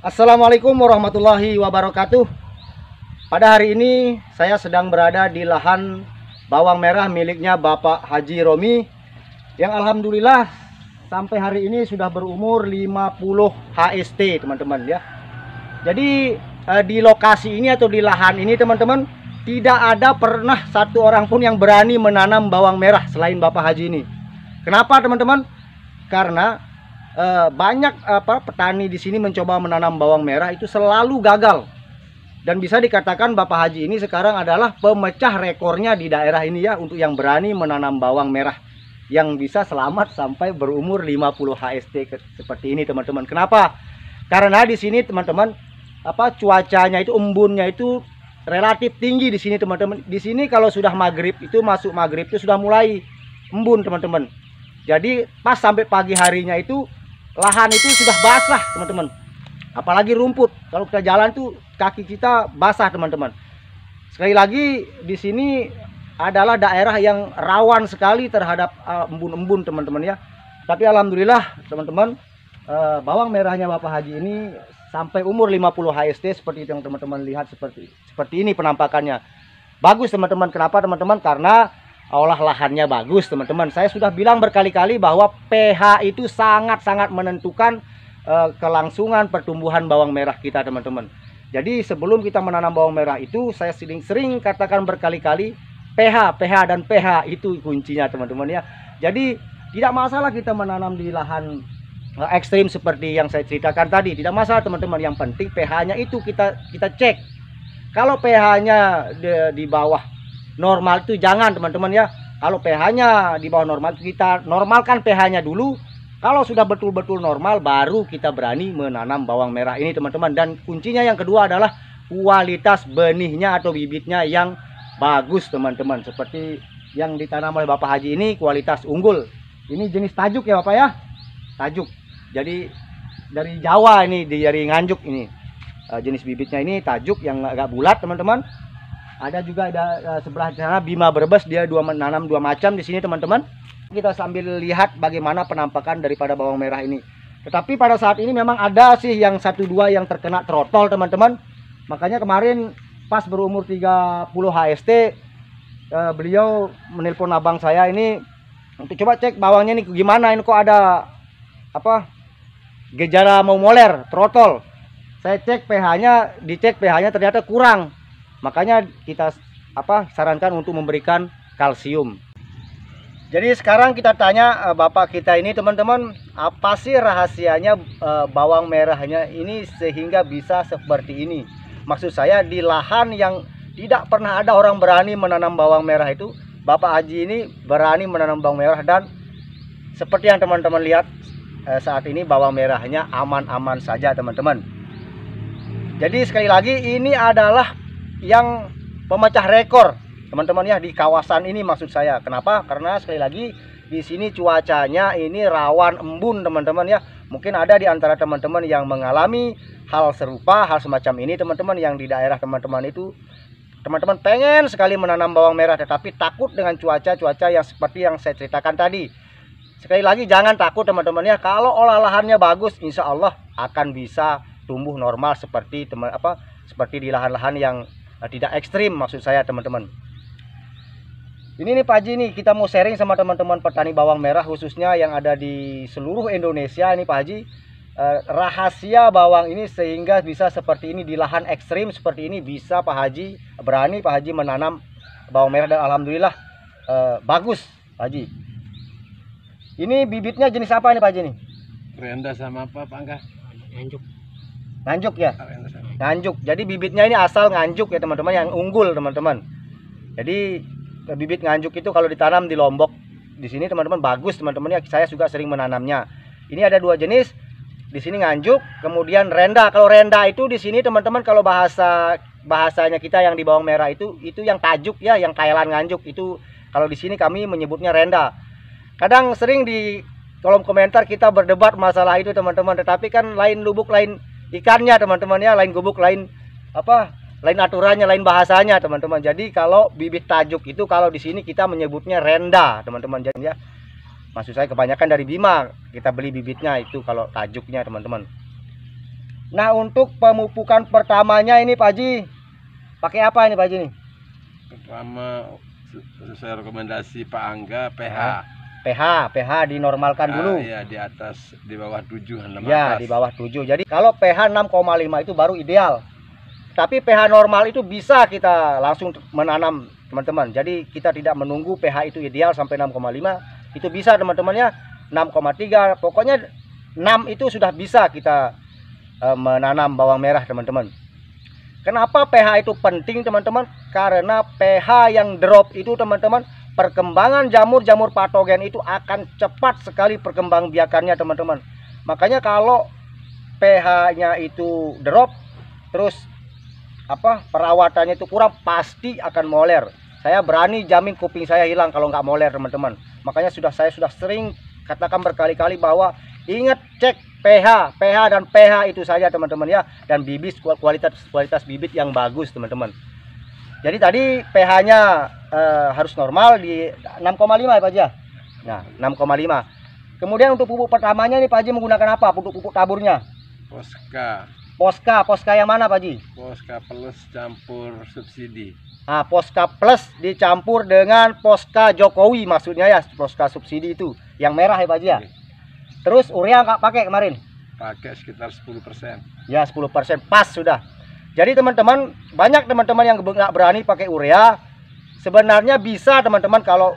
Assalamualaikum warahmatullahi wabarakatuh. Pada hari ini saya sedang berada di lahan bawang merah miliknya Bapak Haji Romi, yang alhamdulillah sampai hari ini sudah berumur 50 HST teman-teman ya. Jadi di lokasi ini atau di lahan ini teman-teman, tidak ada pernah satu orang pun yang berani menanam bawang merah selain Bapak Haji ini. Kenapa teman-teman? Karena banyak petani di sini mencoba menanam bawang merah itu selalu gagal, dan bisa dikatakan Bapak Haji ini sekarang adalah pemecah rekornya di daerah ini ya, untuk yang berani menanam bawang merah yang bisa selamat sampai berumur 50 HST seperti ini teman-teman. Kenapa? Karena di sini teman-teman cuacanya itu, embunnya itu relatif tinggi di sini teman-teman. Di sini kalau sudah maghrib itu, masuk maghrib itu sudah mulai embun teman-teman. Jadi pas sampai pagi harinya itu lahan itu sudah basah teman-teman, apalagi rumput. Kalau kita jalan tuh kaki kita basah teman-teman. Sekali lagi di sini adalah daerah yang rawan sekali terhadap embun-embun teman-teman ya. Tapi alhamdulillah teman-teman, bawang merahnya Bapak Haji ini sampai umur 50 HST seperti yang teman-teman lihat, seperti ini penampakannya. Bagus teman-teman. Kenapa teman-teman? Karena olah lahannya bagus teman-teman. Saya sudah bilang berkali-kali bahwa pH itu sangat-sangat menentukan kelangsungan pertumbuhan bawang merah kita teman-teman. Jadi sebelum kita menanam bawang merah itu, saya sering katakan berkali-kali, pH dan pH itu kuncinya teman-teman ya. Jadi tidak masalah kita menanam di lahan ekstrim seperti yang saya ceritakan tadi, tidak masalah teman-teman. Yang penting pH-nya itu kita cek. Kalau pH-nya di bawah normal itu jangan teman-teman ya. Kalau pH-nya di bawah normal, kita normalkan pH-nya dulu. Kalau sudah betul-betul normal, baru kita berani menanam bawang merah ini teman-teman. Dan kuncinya yang kedua adalah kualitas benihnya atau bibitnya yang bagus teman-teman. Seperti yang ditanam oleh Bapak Haji ini, kualitas unggul. Ini jenis tajuk ya Bapak ya, tajuk. Jadi dari Jawa ini, dari Nganjuk ini. Jenis bibitnya ini tajuk yang agak bulat teman-teman. Ada juga sebelah sana Bima Brebes, dia menanam dua macam di sini teman-teman. Kita sambil lihat bagaimana penampakan daripada bawang merah ini. Tetapi pada saat ini memang ada sih yang satu dua yang terkena trotol teman-teman. Makanya kemarin pas berumur 30 HST, beliau menelpon abang saya ini untuk coba cek bawangnya ini gimana, ini kok ada gejala mau moler, trotol. Saya cek pH-nya, dicek pH-nya ternyata kurang. Makanya kita sarankan untuk memberikan kalsium. Jadi sekarang kita tanya Bapak kita ini teman-teman, apa sih rahasianya bawang merahnya ini sehingga bisa seperti ini? Maksud saya di lahan yang tidak pernah ada orang berani menanam bawang merah itu, Bapak Haji ini berani menanam bawang merah, dan seperti yang teman-teman lihat saat ini bawang merahnya aman-aman saja teman-teman. Jadi sekali lagi ini adalah yang pemecah rekor teman-teman ya, di kawasan ini maksud saya. Kenapa? Karena sekali lagi di sini cuacanya ini rawan embun teman-teman ya. Mungkin ada di antara teman-teman yang mengalami hal serupa, hal semacam ini teman-teman, yang di daerah teman-teman itu teman-teman pengen sekali menanam bawang merah tetapi takut dengan cuaca yang seperti yang saya ceritakan tadi. Sekali lagi jangan takut teman-teman ya. Kalau olah lahannya bagus, insya Allah akan bisa tumbuh normal seperti seperti di lahan-lahan yang tidak ekstrim maksud saya teman-teman. Ini nih Pak Haji nih, kita mau sharing sama teman-teman petani bawang merah khususnya yang ada di seluruh Indonesia ini Pak Haji, rahasia bawang ini sehingga bisa seperti ini di lahan ekstrim seperti ini, bisa Pak Haji berani Pak Haji menanam bawang merah, dan alhamdulillah bagus Pak Haji. Ini bibitnya jenis apa nih Pak Haji nih? Renda sama apa Pak Angga? Nganjuk ya? Nganjuk. Jadi bibitnya ini asal Nganjuk ya teman-teman, yang unggul teman-teman. Jadi bibit Nganjuk itu kalau ditanam di Lombok di sini teman-teman bagus teman-teman ya. Saya juga sering menanamnya. Ini ada dua jenis. Di sini Nganjuk, kemudian Renda. Kalau Renda itu di sini teman-teman, kalau bahasanya kita yang di bawang merah itu yang tajuk ya, yang Thailand Nganjuk itu. Kalau di sini kami menyebutnya Renda. Kadang sering di kolom komentar kita berdebat masalah itu teman-teman, tetapi kan lain lubuk lain ikannya teman-teman ya, lain gubuk lain lain aturannya, lain bahasanya teman-teman. Jadi kalau bibit tajuk itu kalau di sini kita menyebutnya Renda teman-teman. Jadi ya maksud saya kebanyakan dari Bima kita beli bibitnya itu kalau tajuknya teman-teman. Nah, untuk pemupukan pertamanya ini Pak Haji, pakai apa ini Pak Haji nih? Pertama sesuai rekomendasi Pak Angga pH. pH dinormalkan dulu. Iya, di bawah 7 Ya, di bawah 7. Jadi kalau pH 6,5 itu baru ideal. Tapi pH normal itu bisa kita langsung menanam, teman-teman. Jadi kita tidak menunggu pH itu ideal sampai 6,5. Itu bisa, teman-teman ya. 6,3. Pokoknya 6 itu sudah bisa kita menanam bawang merah, teman-teman. Kenapa pH itu penting, teman-teman? Karena pH yang drop itu, teman-teman, perkembangan jamur-jamur patogen itu akan cepat sekali perkembangbiakannya, teman-teman. Makanya kalau pH-nya itu drop, terus perawatannya itu kurang, pasti akan moler. Saya berani jamin kuping saya hilang kalau nggak moler, teman-teman. Makanya saya sudah sering katakan berkali-kali bahwa ingat cek pH dan pH itu saja, teman-teman ya, dan bibit kualitas bibit yang bagus, teman-teman. Jadi tadi pH-nya harus normal di 6,5 ya Pak Haji ya. Nah, 6,5. Kemudian untuk pupuk pertamanya nih Pak Haji menggunakan apa? Pupuk taburnya? Poska yang mana Pak Haji? Poska Plus campur subsidi. Nah, Poska Plus dicampur dengan Poska Jokowi, maksudnya ya, Poska subsidi itu yang merah ya Pak Haji ya. Terus urea nggak pakai kemarin? Pakai sekitar 10%. Ya, 10%, pas sudah. Jadi teman-teman, banyak teman-teman yang nggak berani pakai urea. Sebenarnya bisa, teman-teman, kalau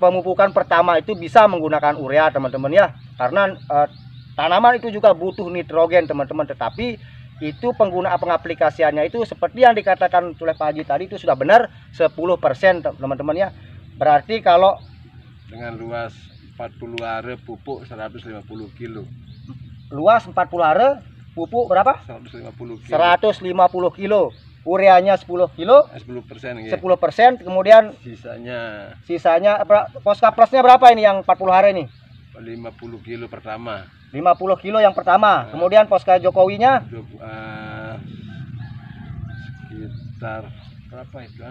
pemupukan pertama itu bisa menggunakan urea, teman-teman ya. Karena tanaman itu juga butuh nitrogen, teman-teman. Tetapi itu pengaplikasiannya itu seperti yang dikatakan oleh Pak Haji tadi itu sudah benar, 10%, teman-teman ya. Berarti kalau dengan luas 40 are pupuk 150 kilo. Luas 40 are pupuk berapa? 150 kilo. 150 kilo. Ureanya 10 kilo. 10%. Ya. 10%. Kemudian sisanya Poska Plusnya berapa ini yang 40 are ini? 50 kilo pertama. 50 kilo yang pertama. Kemudian Poska Jokowinya? Sekitar berapa itu?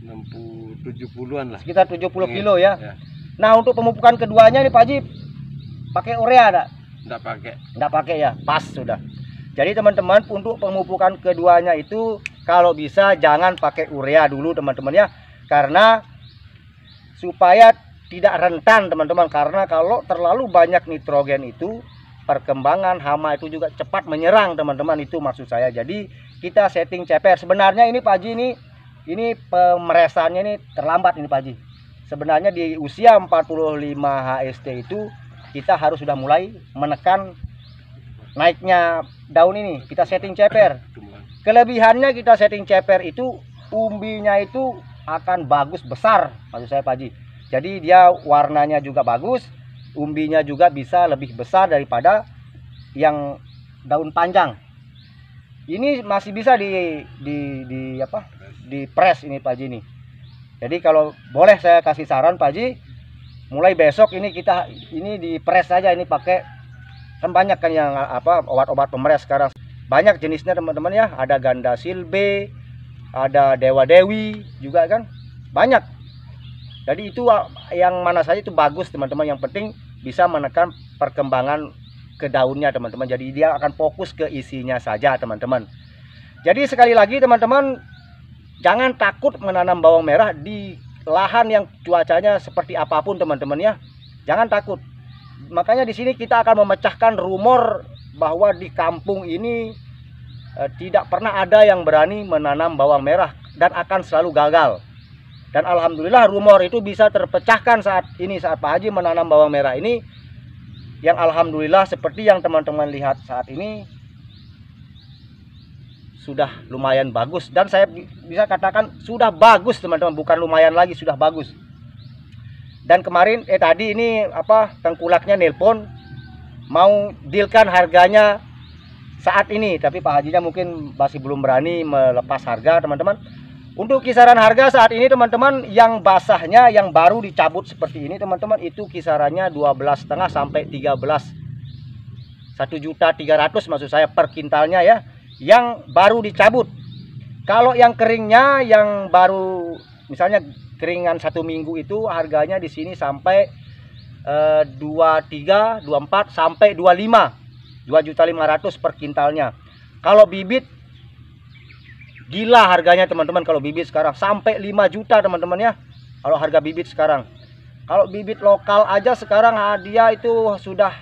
70-an lah. Sekitar 70 kilo ya. Nah, untuk pemupukan keduanya nih Pak Haji, pakai urea enggak? Enggak pakai ya, pas sudah. Jadi teman-teman, untuk pemupukan keduanya itu kalau bisa jangan pakai urea dulu, teman-teman ya. Karena supaya tidak rentan, teman-teman. Karena kalau terlalu banyak nitrogen itu, perkembangan hama itu juga cepat menyerang, teman-teman. Itu maksud saya. Jadi kita setting ceper. Sebenarnya ini Pak Haji ini pemeresannya ini terlambat ini Pak Haji. Sebenarnya di usia 45 HST itu kita harus sudah mulai menekan naiknya daun ini. Kita setting ceper. Kelebihannya kita setting ceper itu umbinya itu akan bagus besar, maksud saya Pak Haji. Jadi dia warnanya juga bagus, umbinya juga bisa lebih besar daripada yang daun panjang. Ini masih bisa di press ini Pak Haji ini. Jadi kalau boleh saya kasih saran Pak Haji, mulai besok ini kita di press saja, ini pakai, kan banyak kan yang obat-obat pemeres sekarang. Banyak jenisnya teman-teman ya, ada Gandasil B, ada Dewa Dewi juga kan. Banyak. Jadi itu yang mana saja itu bagus teman-teman, yang penting bisa menekan perkembangan ke daunnya teman-teman. Jadi dia akan fokus ke isinya saja teman-teman. Jadi sekali lagi teman-teman, jangan takut menanam bawang merah di lahan yang cuacanya seperti apapun teman-teman ya. Jangan takut. Makanya di sini kita akan memecahkan rumor bahwa di kampung ini tidak pernah ada yang berani menanam bawang merah dan akan selalu gagal. Dan alhamdulillah rumor itu bisa terpecahkan saat ini, saat Pak Haji menanam bawang merah ini, yang alhamdulillah seperti yang teman-teman lihat saat ini sudah lumayan bagus. Dan saya bisa katakan sudah bagus teman-teman, bukan lumayan lagi, sudah bagus. Dan kemarin tadi ini tengkulaknya nelpon mau dealkan harganya saat ini, tapi Pak Hajinya mungkin masih belum berani melepas harga teman-teman. Untuk kisaran harga saat ini teman-teman, yang basahnya yang baru dicabut seperti ini teman-teman, itu kisarannya 12,5 sampai 13, 1.300.000 maksud saya per kintalnya ya, yang baru dicabut. Kalau yang keringnya yang baru misalnya keringan 1 minggu itu harganya di sini sampai 23, 24 sampai 25. 2.500.000 per kintalnya. Kalau bibit gila harganya teman-teman, kalau bibit sekarang sampai 5 juta teman-teman ya. Kalau harga bibit sekarang. Kalau bibit lokal aja sekarang dia itu sudah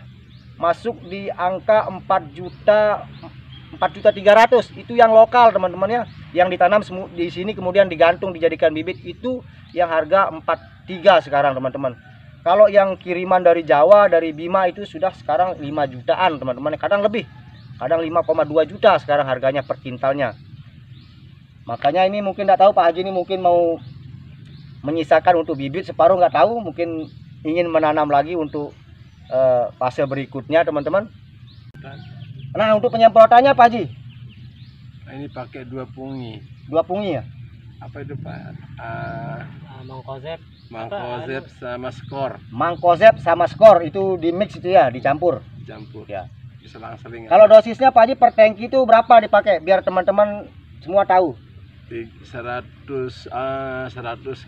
masuk di angka 4.300.000. Itu yang lokal teman-teman ya. Yang ditanam di sini kemudian digantung dijadikan bibit, itu yang harga 4.3 sekarang teman-teman. Kalau yang kiriman dari Jawa, dari Bima itu sudah sekarang 5 jutaan teman-teman. Kadang lebih, kadang 5,2 juta sekarang harganya per kintalnya. Makanya ini mungkin tidak tahu Pak Haji ini mungkin mau menyisakan untuk bibit separuh, nggak tahu, mungkin ingin menanam lagi untuk fase berikutnya teman-teman. Nah untuk penyemprotannya Pak Haji, Ini pakai 2 pungi. 2 pungi ya? Apa itu Pak? Mangkozeb. Mangkozeb sama skor. Mangkozeb sama skor itu di mix itu ya, dicampur. Campur. Ya. Diselang-seling. Kalau dosisnya Pak Haji per tangki itu berapa dipakai biar teman-teman semua tahu? 100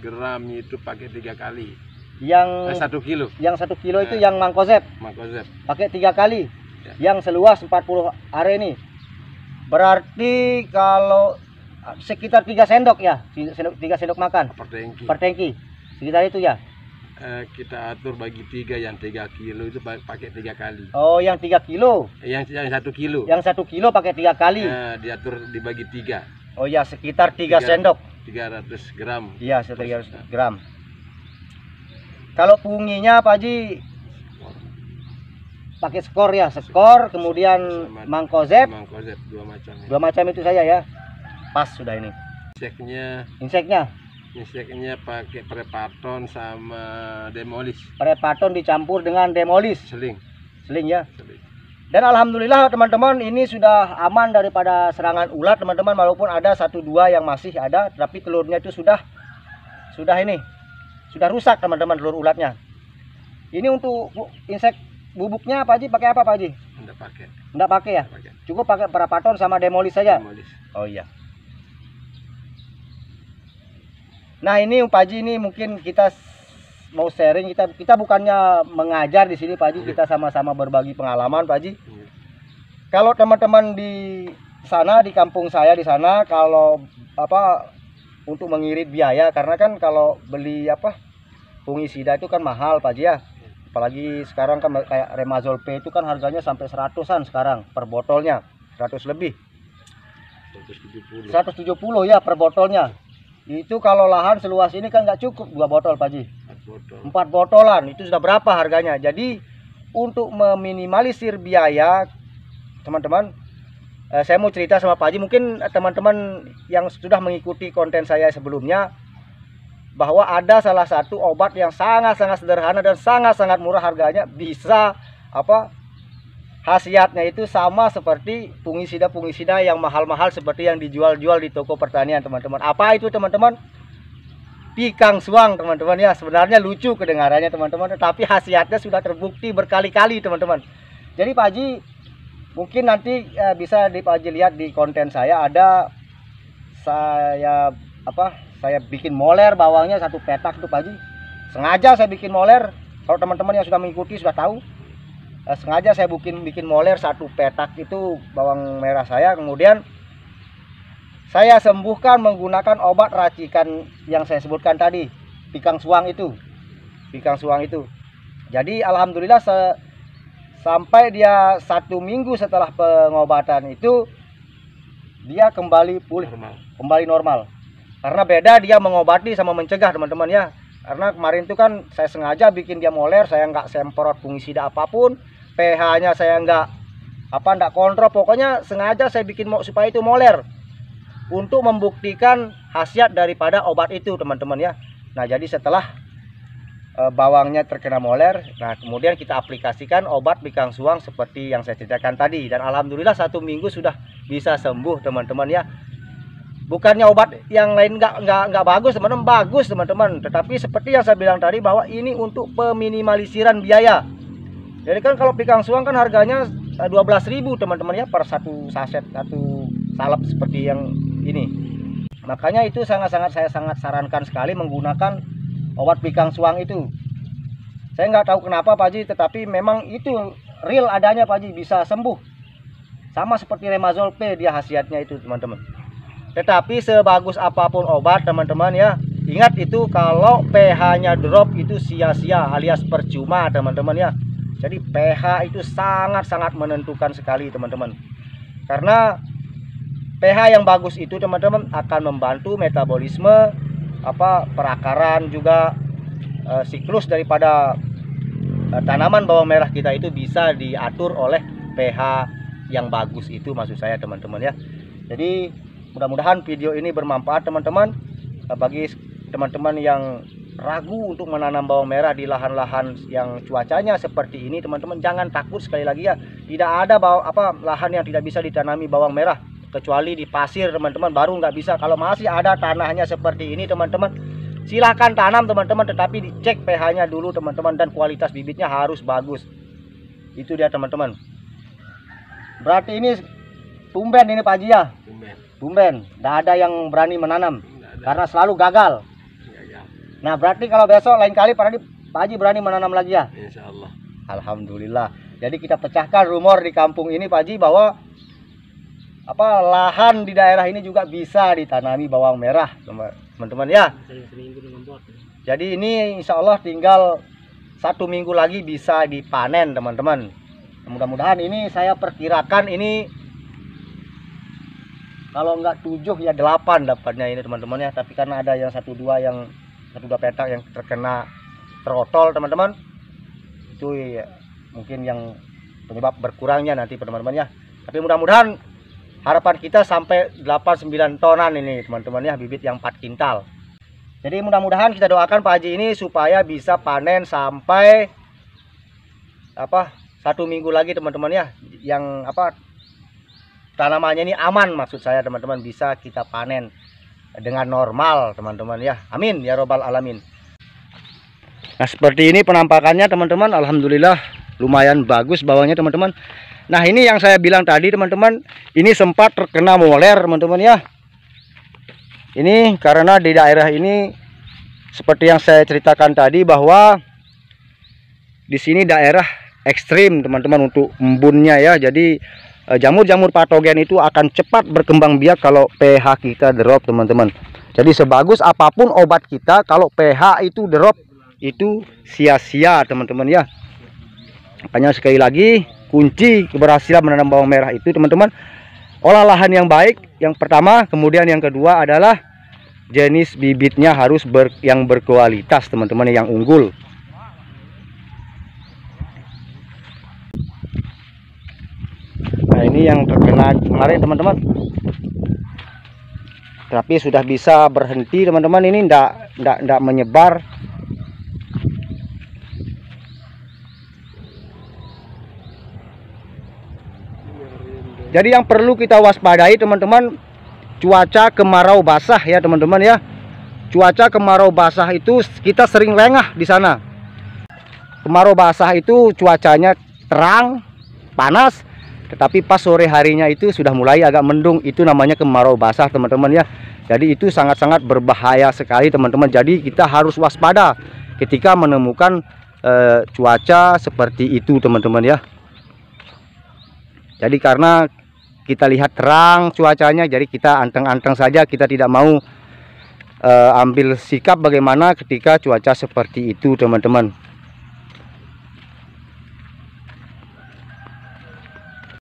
gram itu pakai 3 kali. Yang 1 kilo. Yang 1 kilo itu yang Mangkozeb Mangkozeb. pakai 3 kali. Ya. Yang seluas 40 are ini. Berarti kalau sekitar 3 sendok ya, 3 sendok makan Per tangki. per tangki. Sekitar itu ya. Kita atur bagi 3, yang 3 kilo itu pakai 3 kali. Oh, yang 3 kilo. Yang 1 kilo. Yang 1 kilo pakai 3 kali. Diatur dibagi 3. Oh ya, sekitar 3 sendok. 300 gram. Iya, 300 gram. Kalau punginya Pak Haji pakai skor ya, skor kemudian Mangkozeb. Mangkozeb 2 macam. 2 macam itu saya ya. Pas sudah ini. Inseknya Inseknya pakai prepaton sama demolis. prepaton dicampur dengan demolis, Seling. seling ya. Seling. Dan alhamdulillah teman-teman ini sudah aman daripada serangan ulat teman-teman, walaupun ada 1-2 yang masih ada, tapi telurnya itu sudah ini sudah rusak teman-teman, telur ulatnya. Ini untuk insek bubuknya Pak Haji pakai apa Pak Haji? Enggak pakai. Enggak pakai ya? Pakai. Cukup pakai prepaton sama demolis saja. Demolis. Oh iya. Nah ini Pak Haji, ini mungkin kita mau sharing, kita bukannya mengajar di sini Pak Haji, kita sama-sama berbagi pengalaman Pak Haji. Kalau teman-teman di sana, di kampung saya di sana, kalau untuk mengirit biaya, karena kan kalau beli fungisida itu kan mahal Pak Haji ya. Apalagi sekarang kan kayak Remazol P itu kan harganya sampai 100-an sekarang per botolnya, 100 lebih. 170 ya per botolnya. Itu kalau lahan seluas ini kan nggak cukup 2 botol Pak Haji. 4 botolan itu sudah berapa harganya. Jadi untuk meminimalisir biaya teman-teman, saya mau cerita sama Pak Haji, mungkin teman-teman yang sudah mengikuti konten saya sebelumnya, bahwa ada salah satu obat yang sangat-sangat sederhana dan sangat-sangat murah harganya, bisa khasiatnya itu sama seperti fungisida yang mahal-mahal seperti yang dijual-jual di toko pertanian teman-teman. Apa itu teman-teman? Pikang suang teman-teman ya. Sebenarnya lucu kedengarannya teman-teman, tetapi khasiatnya sudah terbukti berkali-kali teman-teman. Jadi Pak Haji mungkin nanti bisa Pak Haji lihat di konten saya, ada saya bikin moler bawangnya 1 petak itu Pak Haji. Sengaja saya bikin moler, kalau teman-teman yang sudah mengikuti sudah tahu. Sengaja saya bikin moler 1 petak itu bawang merah saya, kemudian saya sembuhkan menggunakan obat racikan yang saya sebutkan tadi, pikang suang itu. Jadi alhamdulillah sampai dia 1 minggu setelah pengobatan itu dia kembali pulih, kembali normal. Karena beda dia mengobati sama mencegah teman-teman ya. Karena kemarin itu kan saya sengaja bikin dia moler, saya nggak semprot fungisida apapun, pH-nya saya nggak kontrol, pokoknya sengaja saya bikin supaya itu moler untuk membuktikan khasiat daripada obat itu teman-teman ya. Nah jadi setelah bawangnya terkena moler, nah kemudian kita aplikasikan obat pikang suang seperti yang saya ceritakan tadi, dan alhamdulillah 1 minggu sudah bisa sembuh teman-teman ya. Bukannya obat yang lain nggak bagus teman-teman, bagus teman-teman, tetapi seperti yang saya bilang tadi bahwa ini untuk peminimalisiraan biaya. Jadi kan kalau pikang suang kan harganya 12.000 teman-teman ya per 1 saset, 1 salep seperti yang ini. Makanya itu saya sangat sarankan sekali menggunakan obat pikang suang itu. Saya nggak tahu kenapa Pak Haji, tetapi memang itu real adanya Pak Haji, bisa sembuh. Sama seperti Remazol P dia khasiatnya itu teman-teman. Tetapi sebagus apapun obat teman-teman ya, ingat itu kalau pH-nya drop itu sia-sia alias percuma teman-teman ya. Jadi pH itu sangat-sangat menentukan sekali teman-teman. Karena pH yang bagus itu teman-teman akan membantu metabolisme, perakaran juga siklus daripada tanaman bawang merah kita itu bisa diatur oleh pH yang bagus itu, maksud saya teman-teman ya. Jadi mudah-mudahan video ini bermanfaat teman-teman. Bagi teman-teman yang ragu untuk menanam bawang merah di lahan-lahan yang cuacanya seperti ini teman-teman, jangan takut. Sekali lagi ya, tidak ada lahan yang tidak bisa ditanami bawang merah kecuali di pasir teman-teman, baru nggak bisa. Kalau masih ada tanahnya seperti ini teman-teman, silahkan tanam teman-teman, tetapi dicek pH-nya dulu teman-teman, dan kualitas bibitnya harus bagus. Itu dia teman-teman. Berarti ini tumben ini Pak Haji ya? Tumben. Nggak ada yang berani menanam karena selalu gagal. Nah berarti kalau besok lain kali Pak Haji berani menanam lagi ya? Insya Allah. Alhamdulillah. Jadi kita pecahkan rumor di kampung ini Pak Haji bahwa lahan di daerah ini juga bisa ditanami bawang merah teman-teman ya. Jadi ini insya Allah tinggal 1 minggu lagi bisa dipanen teman-teman. Mudah-mudahan ini saya perkirakan ini kalau enggak 7 ya 8 dapatnya ini teman-teman ya. Tapi karena ada yang 1-2 petak yang terkena trotol teman-teman, itu ya, mungkin yang penyebab berkurangnya nanti teman-teman ya. Tapi mudah-mudahan harapan kita sampai 8-9 tonan ini teman-teman ya, bibit yang 4 kintal. Jadi mudah-mudahan kita doakan Pak Haji ini supaya bisa panen sampai 1 minggu lagi teman-teman ya, yang tanamannya ini aman, maksud saya teman-teman, bisa kita panen dengan normal teman-teman ya. Amin ya robbal alamin. Nah seperti ini penampakannya teman-teman. Alhamdulillah lumayan bagus bawangnya teman-teman. Nah ini yang saya bilang tadi teman-teman, ini sempat terkena moler teman-teman ya. Ini karena di daerah ini seperti yang saya ceritakan tadi bahwa di sini daerah ekstrim teman-teman untuk embunnya ya. Jadi jamur-jamur patogen itu akan cepat berkembang biak kalau pH kita drop teman-teman. Jadi sebagus apapun obat kita, kalau pH itu drop itu sia-sia teman-teman ya. Makanya sekali lagi kunci keberhasilan menanam bawang merah itu teman-teman, olah lahan yang baik yang pertama, kemudian yang kedua adalah jenis bibitnya harus yang berkualitas teman-teman, yang unggul. Nah ini yang terkena kemarin teman-teman, tapi sudah bisa berhenti teman-teman. Ini ndak menyebar. Jadi yang perlu kita waspadai teman-teman, cuaca kemarau basah ya teman-teman ya. Cuaca kemarau basah itu kita sering lengah di sana. Kemarau basah itu cuacanya terang, panas, tetapi pas sore harinya itu sudah mulai agak mendung. Itu namanya kemarau basah teman-teman ya. Jadi itu sangat-sangat berbahaya sekali teman-teman. Jadi kita harus waspada ketika menemukan cuaca seperti itu teman-teman ya. Jadi karena kita lihat terang cuacanya, jadi kita anteng-anteng saja, kita tidak mau ambil sikap bagaimana ketika cuaca seperti itu teman-teman.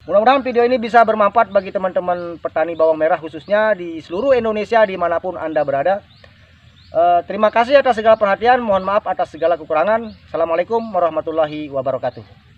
Mudah-mudahan video ini bisa bermanfaat bagi teman-teman petani bawang merah khususnya di seluruh Indonesia dimanapun Anda berada. Terima kasih atas segala perhatian, mohon maaf atas segala kekurangan. Assalamualaikum warahmatullahi wabarakatuh.